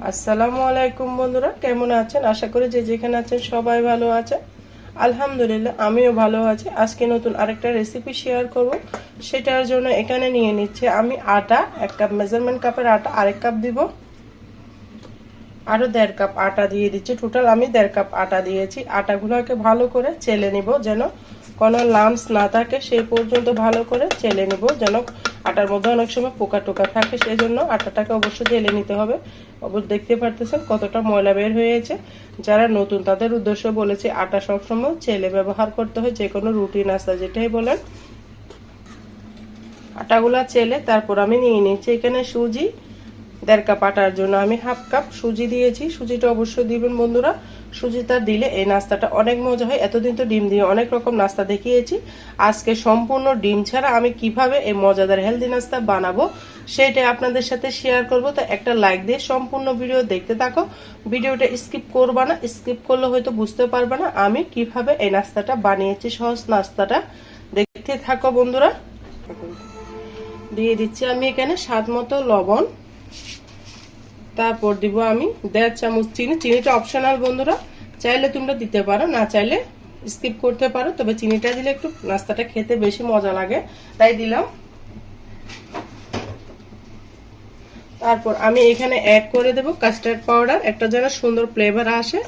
আসসালামু আলাইকুম বন্ধুরা, কেমন আছেন? আশা করি যে যেখানে আছেন সবাই ভালো আছেন। আলহামদুলিল্লাহ আমিও ভালো আছি। আজকে নতুন আরেকটা রেসিপি শেয়ার করব। সেটার জন্য এখানে নিয়ে নিচ্ছি আমি আটা, এক কাপ মেজারমেন্ট কাপের আটা, আরেক কাপ দিব, আরও 1.5 কাপ আটা দিয়ে দিচ্ছি। টোটাল আমি 1.5 কাপ আটা দিয়েছি। আটাগুলোকে ভালো করে চেলে নিব, যেন কোনো লাম্পস না থাকে সেই পর্যন্ত ভালো করে চেলে নিব, যেন আটার মধ্যে অনেক সময় পোকা টোকা থাকে, সেই জন্য আটাটাকে অবশ্যই চেলে নিতে হবে। দেখতে পারতেছেন কতটা ময়লা বের হয়েছে। যারা নতুন তাদের উদ্দেশ্য বলেছে আটা সবসময় চেলে ব্যবহার করতে হয়, যে কোনো রুটি নাস্তা যেটাই বলেন। আটাগুলা চেলে তারপর আমি নিয়ে নিচ্ছি এখানে সুজি। 1.5 কাপ আটার জন্য আমি 1/2 কাপ সুজি দিয়েছি। সুজিটা অবশ্যই দিবেন বন্ধুরা, সুজিটা দিলে এই নাস্তাটা অনেক মজা হয়। এতদিন তো ডিম দিয়ে অনেক রকম নাস্তা দেখিয়েছি, আজকে সম্পূর্ণ ডিম ছাড়া আমি কিভাবে এই মজাদার হেলদি নাস্তা বানাবো সেটাই আপনাদের সাথে শেয়ার করব। তো একটা লাইক দিয়ে সম্পূর্ণ ভিডিও দেখতে থাকো, ভিডিওটা স্কিপ করবা না, স্কিপ করলে হয়তো বুঝতে পারবে না আমি কিভাবে এই নাস্তাটা বানিয়েছি। সহজ নাস্তাটা দেখতে থাকো বন্ধুরা। দিয়ে দিচ্ছি আমি এখানে স্বাদ মতো লবণ, তারপর দিব আমি 1.5 চামচ চিনি। চিনিটা অপশনাল বন্ধুরা, চাইলে তোমরা দিতে পারো, না চাইলে স্কিপ করতে পারো, তবে চিনিটা দিলে একটু নাস্তাটা খেতে বেশি মজা লাগে, তাই দিলাম। তারপর আমি এখানে অ্যাড করে দেব কাস্টার্ড পাউডার, একটা যেন সুন্দর ফ্লেভার আসে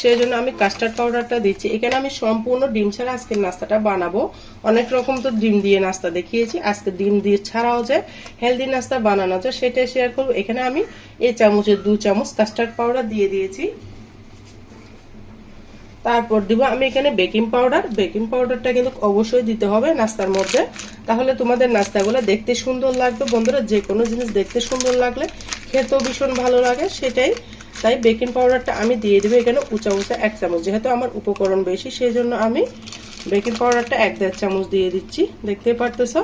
সেই জন্য আমি কাস্টার্ড পাউডারটা দিচ্ছি। এখানে আমি সম্পূর্ণ ডিম ছাড়া আজকের নাস্তাটা বানাবো। অনেক রকম তো ডিম দিয়ে নাস্তা দেখিয়েছি, আজকে ডিম দিয়ে ছাড়াও যে হেলদি নাস্তা বানানো যায় সেটাই শেয়ার করবো। এখানে আমি এই চামচের 2 চামচ কাস্টার্ড পাউডার দিয়ে দিয়েছি। তারপর দিব আমি এখানে বেকিং পাউডার। বেকিং পাউডারটা কিন্তু অবশ্যই দিতে হবে নাস্তার মধ্যে, তাহলে তোমাদের নাস্তাগুলো দেখতে সুন্দর লাগবে বন্ধুরা। যে কোনো জিনিস দেখতে সুন্দর লাগলে খেতেও ভীষণ ভালো লাগে, সেটাই তাই বেকিং পাউডারটা আমি দিয়ে দেবো এখানে উঁচা 1 চামচ। যেহেতু আমার উপকরণ বেশি সেই জন্য আমি বেকিং পাউডারটা 1.5 চামচ দিয়ে দিচ্ছি, দেখতে পারতেছো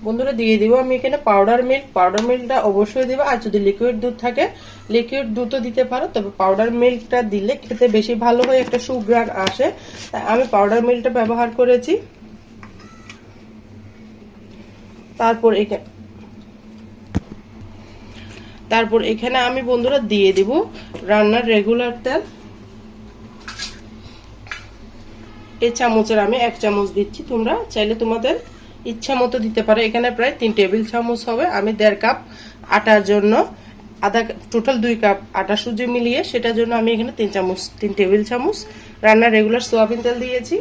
বন্ধুরা। দিয়ে দিব আমি এখানে পাউডার মিল্ক। পাউডার মিল্কটা অবশ্যই দিবা, আর যদি লিকুইড দুধ থাকে লিকুইড দুধও দিতে পারো, তবে পাউডার মিল্কটা দিলে খেতে বেশি ভালো হয়, একটা সুঘ্রাণ আসে, তাই আমি পাউডার মিল্কটা ব্যবহার করেছি। তারপর এখানে আমি বন্ধুরা দিয়ে দিব রান্নার রেগুলার তেল। এই চামচের আমি 1 চামচ দিচ্ছি, তোমরা চাইলে তোমাদের ইচ্ছা মতো দিতে পারো। এখানে প্রায় 3 টেবিল চামচ হবে। আমি 1.5 কাপ আটার জন্য টোটাল 2 কাপ আটা সুজি মিলিয়ে, সেটার জন্য আমি এখানে 3 টেবিল চামচ রান্নার রেগুলার সয়াবিন তেল দিয়েছি।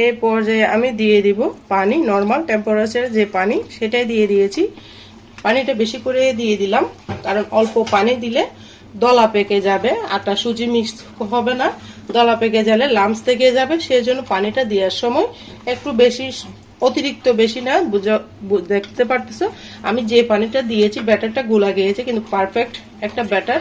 এই পর্যায়ে আমি দিয়ে দিব পানি, নর্মাল টেম্পারেচার যে পানি সেটাই দিয়ে দিয়েছি। পানিটা বেশি করে দিয়ে দিলাম, কারণ অল্প পানি দিলে দলা পেকে যাবে, আটা সুজি মিক্স হবে না, দলা পেকে গেলে লাম্পস থেকে যাবে। সেই জন্য পানিটা দেওয়ার সময় একটু বেশি, অতিরিক্ত বেশি না। দেখতে পারতেছো আমি যে পানিটা দিয়েছি ব্যাটারটা গুলা গিয়েছে, কিন্তু পারফেক্ট একটা ব্যাটার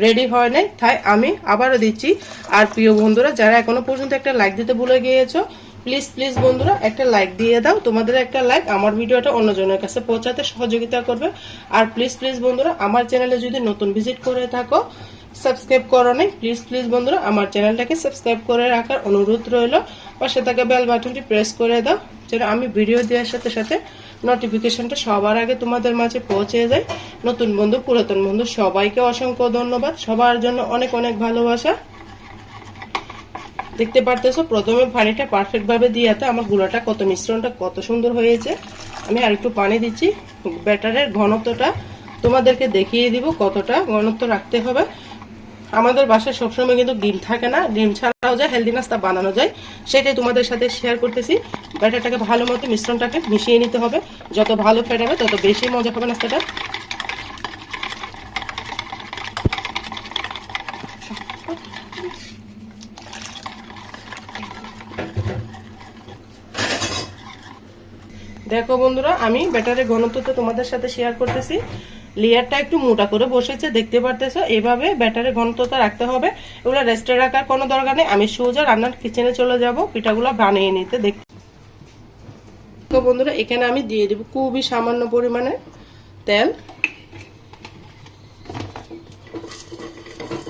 রেডি হয় নাই, তাই আমি আবারও দিচ্ছি। আর প্রিয় বন্ধুরা, যারা এখনো পর্যন্ত একটা লাইক দিতে ভুলে গিয়েছো, প্লিজ প্লিজ বন্ধুরা একটা লাইক দিয়ে দাও। তোমাদের একটা লাইক আমার ভিডিওটা অন্যজনের কাছে পৌঁছাতে সহযোগিতা করবে। আর প্লিজ প্লিজ বন্ধুরা, আমার চ্যানেলে যদি নতুন ভিজিট করে থাকো, সাবস্ক্রাইব করো নাই, প্লিজ প্লিজ বন্ধুরা আমার চ্যানেলটাকে সাবস্ক্রাইব করে রাখার অনুরোধ রইল। পাশে থাকা বেল বাটনটি প্রেস করে দাও, যেন আমি ভিডিও দেওয়ার সাথে সাথে নোটিফিকেশনটা সবার আগে তোমাদের মাঝে পৌঁছে যায়। নতুন বন্ধু পুরাতন বন্ধু সবাইকে অসংখ্য ধন্যবাদ, সবার জন্য অনেক অনেক ভালোবাসা। দেখতে পারতেছো প্রথমে পানিটা পারফেক্ট ভাবে দিয়েতে আমার গুঁড়াটা কত, মিশ্রণটা কত সুন্দর হয়েছে। আমি আর একটু পানি দিচ্ছি। ব্যাটারের ঘনত্বটা তোমাদেরকে দেখিয়ে দিব কতটা ঘনত্ব রাখতে হবে। আমাদের বাসায় সবসময় কিন্তু ডিম থাকে না, ডিম ছাড়াও যায় হেলদি নাস্তা বানানো যায়, সেটাই তোমাদের সাথে শেয়ার করতেছি। ব্যাটারটাকে ভালো মতো মিশ্রণটাকে মিশিয়ে নিতে হবে, যত ভালো ফেটাবে তত বেশি মজা হবে নাস্তাটা। দেখো বন্ধুরা, আমি ব্যাটারের ঘনত্বটা তোমাদের সাথে শেয়ার করতেছি। লেয়ারটা একটু মোটা করে বসেছে, দেখতে পারতেছো। এভাবে ব্যাটারের ঘনত্বটা রাখতে হবে। এগুলো রেস্টে রাখার কোনো দরকার নেই। আমি সোজা রান্নার কিচেনে চলে যাব পিঠাগুলো বানিয়ে নিতে। দেখো বন্ধুরা, এখানে আমি দিয়ে দেব খুবই সামান্য পরিমাণে তেল।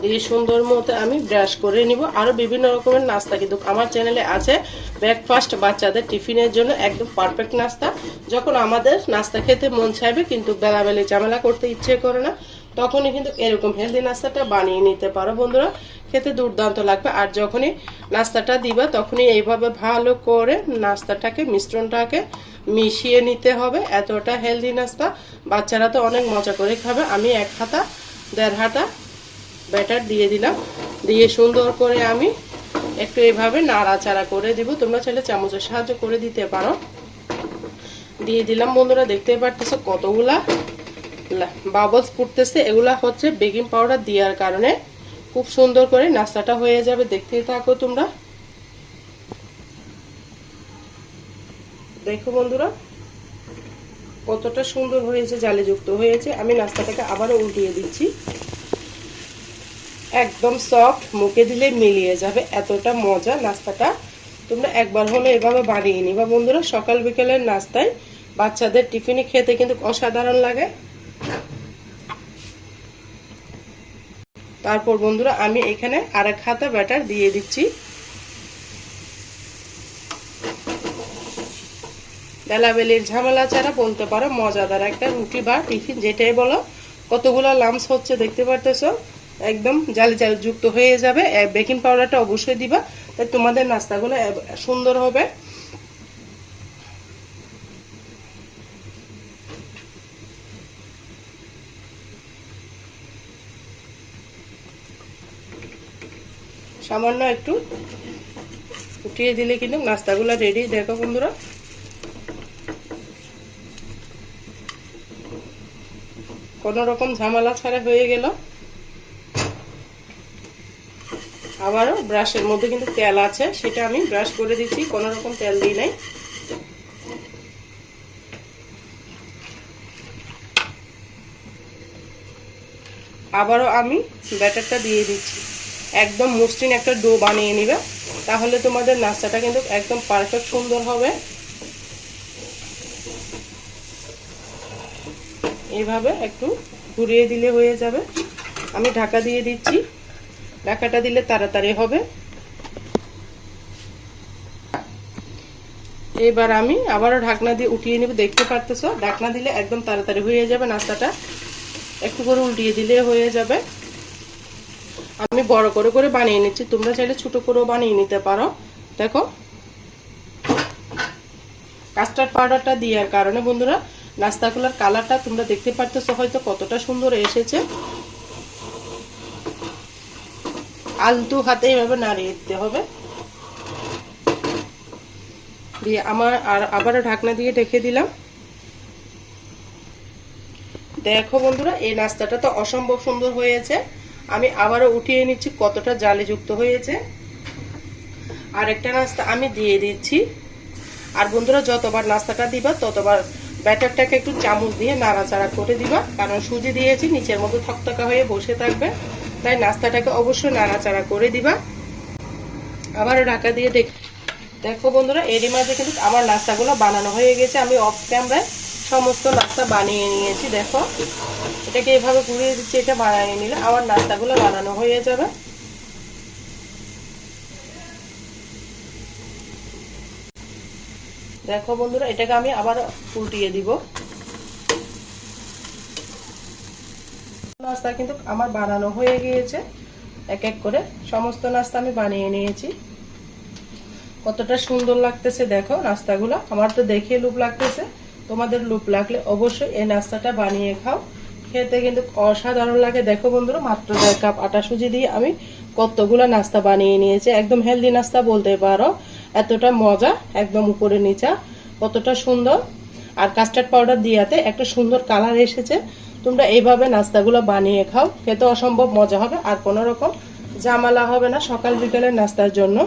দিয়ে সুন্দর মতো আমি ব্রাশ করে নিব। আরো বিভিন্ন রকমের নাস্তা কিন্তু আমার চ্যানেলে আছে। ব্রেকফাস্ট বাচ্চাদের টিফিনের জন্য একদম পারফেক্ট নাস্তা। যখন আমাদের নাস্তা খেতে মন চাইবে কিন্তু বেলাবেলি ঝামেলা করতে ইচ্ছে করে না, তখনই কিন্তু এরকম হেলদি নাস্তাটা বানিয়ে নিতে পারো বন্ধুরা, খেতে দুর্দান্ত লাগবে। আর যখনই নাস্তাটা দিবা তখনই এইভাবে ভালো করে নাস্তাটাকে মিশ্রণটাকে মিশিয়ে নিতে হবে। এতটা হেলদি নাস্তা, বাচ্চারা তো অনেক মজা করে খাবে। আমি 1 হাতা 1.5 হাতা ব্যাটার দিয়ে দিলাম, দিয়ে সুন্দর করে আমি একটু এইভাবে নাড়াচাড়া করে দিব। তোমরা চাইলে চামচের সাহায্য করে দিতে পারো। দিয়ে দিলাম বন্ধুরা, দেখতে পারতেছো কতগুলা বাবলস ফুটতেছে। এগুলা হচ্ছে বেকিং পাউডার দেওয়ার কারণে খুব সুন্দর করে নাস্তাটা হয়ে যাবে। দেখতেই থাকো তোমরা। দেখো বন্ধুরা কতটা সুন্দর হয়েছে, জালিযুক্ত হয়েছে। আমি নাস্তাটাকে আবারও উল্টিয়ে দিচ্ছি। একদম সফট, মুখে দিলে মিলিয়ে যাবে, এতটা মজা নাস্তাটা। তোমরা একবার হলে এভাবে বানিয়ে নিবা বন্ধুরা। সকাল বিকেলের নাস্তায় বাচ্চাদের টিফিনে খেতে কিন্তু অসাধারণ লাগে। তারপর বন্ধুরা আমি এখানে 1.5 হাতা ব্যাটার দিয়ে দিচ্ছি। বেলাবেলির ঝামেলা ছাড়া বলতে পারো মজাদার একটা রুটি বা টিফিন যেটাই বলো। কতগুলো লামস হচ্ছে দেখতে পারতেছো, একদম জালি জালি যুক্ত হয়ে যাবে। বেকিং পাউডারটা অবশ্যই দিবা, তাই তোমাদের নাস্তাগুলো সুন্দর হবে। সামান্য একটু উঠিয়ে দিলে কিন্তু নাস্তাগুলো রেডি। দেখো বন্ধুরা কোনো রকম ঝামেলা ছাড়া হয়ে গেল। আবারও ব্রাশের মধ্যে কিন্তু তেল আছে, সেটা আমি ব্রাশ করে দিচ্ছি, কোনো রকম তেল দিই নাই। আবারও আমি ব্যাটারটা দিয়ে দিচ্ছি। একদম মসৃণ একটা ডো বানিয়ে নিবে, তাহলে তোমাদের নাস্তাটা কিন্তু একদম পারফেক্ট সুন্দর হবে। এইভাবে একটু ঘুরিয়ে দিলে হয়ে যাবে। আমি ঢাকা দিয়ে দিচ্ছি, ঢাকাটা দিলে তাড়াতাড়ি হবে। এবার আমি আবারও ঢাকনা দিয়ে উঠিয়ে নেব। দেখতে পারতেছো ঢাকনা দিলে একদম তাড়াতাড়ি হয়ে যাবে নাস্তাটা। একটু করে উল্টিয়ে দিলে হয়ে যাবে। আমি বড় করে করে বানিয়ে নিচ্ছি, তোমরা চাইলে ছোট করেও বানিয়ে নিতে পারো। দেখো কাস্টার্ড পাউডারটা দেওয়ার কারণে বন্ধুরা নাস্তাগুলোর কালারটা তোমরা দেখতে পারতেছো হয়তো কতটা সুন্দর এসেছে। আলতু হাতে এভাবে নাড়িয়ে দিতে হবে। দিয়ে আমার আবারও ঢাকনা দিয়ে ঢেকে দিলাম। দেখো বন্ধুরা এই নাস্তাটা তো অসম্ভব সুন্দর হয়েছে। আমি আবারও উঠিয়ে নিচ্ছি, কতটা জালিযুক্ত হয়েছে। আর একটা নাস্তা আমি দিয়ে দিচ্ছি। আর বন্ধুরা যতবার নাস্তাটা দিবা ততবার ব্যাটারটাকে একটু চামচ দিয়ে নাড়াচাড়া করে দিবা, কারণ সুজি দিয়েছি নিচের মধ্যে থকথকা হয়ে বসে থাকবে, তাই নাস্তাটাকে অবশ্যই নাড়াচাড়া করে দিবা। আবারও ঢাকা দিয়ে দেখো বন্ধুরা এরই মাঝে কিন্তু আমার নাস্তাগুলো বানানো হয়ে গেছে। আমি অফ ক্যামেরায় সমস্ত নাস্তা বানিয়ে নিয়েছি। দেখো এটাকে এভাবে ঘুরিয়ে দিচ্ছি, এটা বানিয়ে নিলে আমার নাস্তাগুলো বানানো হয়ে যাবে। দেখো বন্ধুরা এটাকে আমি আবার উল্টিয়ে দিব। নাস্তা কিন্তু আমার বানানো হয়ে গিয়েছে। এক এক করে সমস্ত নাস্তা আমি বানিয়ে নিয়েছি। কতটা সুন্দর লাগতেছে দেখো নাস্তাগুলো, আমার তো দেখে লোভ লাগতেছে। তোমাদের লোভ লাগলে অবশ্যই এই নাস্তাটা বানিয়ে খাও, খেতে কিন্তু অসাধারণ লাগে। দেখো বন্ধুরা মাত্র 1.5 কাপ আটা সুজি দিয়ে আমি কতগুলো নাস্তা বানিয়ে নিয়েছি। একদম হেলদি নাস্তা বলতে পারো, এতটা মজা, একদম উপরে নিচা, কতটা সুন্দর। আর কাস্টার্ড পাউডার দিয়াতে একটা সুন্দর কালার এসেছে। তোমরা এইভাবে নাস্তাগুলো বানিয়ে খাও, খেতে অসম্ভব মজা হবে। আর কোনো রকম ঝামেলা হবে না সকাল বিকেলের নাস্তার জন্য।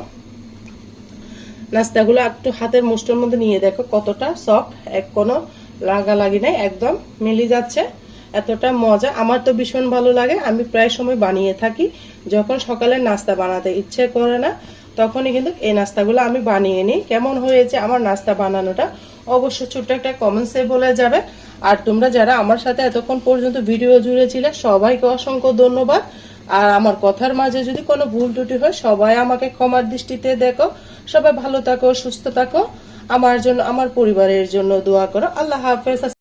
নাস্তাগুলো একটু হাতের মুষ্টির মধ্যে নিয়ে দেখো কতটা সফট, এক কোনো লাগালাগি নাই, একদম মিলে যাচ্ছে, এতটা মজা। আমার তো ভীষণ ভালো লাগে, আমি প্রায় সময় বানিয়ে থাকি। যখন সকালে নাস্তা বানাতে ইচ্ছে করে না তখনই কিন্তু এই নাস্তাগুলো আমি বানিয়ে নিই। কেমন হয়েছে আমার নাস্তা বানানোটা অবশ্যই ছোট্ট একটা কমেন্টসে বলে যাবে। আর তোমরা যারা আমার সাথে এতক্ষণ পর্যন্ত ভিডিও জুড়ে ছিলে সবাইকে অসংখ্য ধন্যবাদ। আর আমার কথার মাঝে যদি কোনো ভুল ত্রুটি হয় সবাই আমাকে ক্ষমার দৃষ্টিতে দেখো। সবাই ভালো থাকো, সুস্থ থাকো। আমার জন্য, আমার পরিবারের জন্য দোয়া করো। আল্লাহ হাফেজ।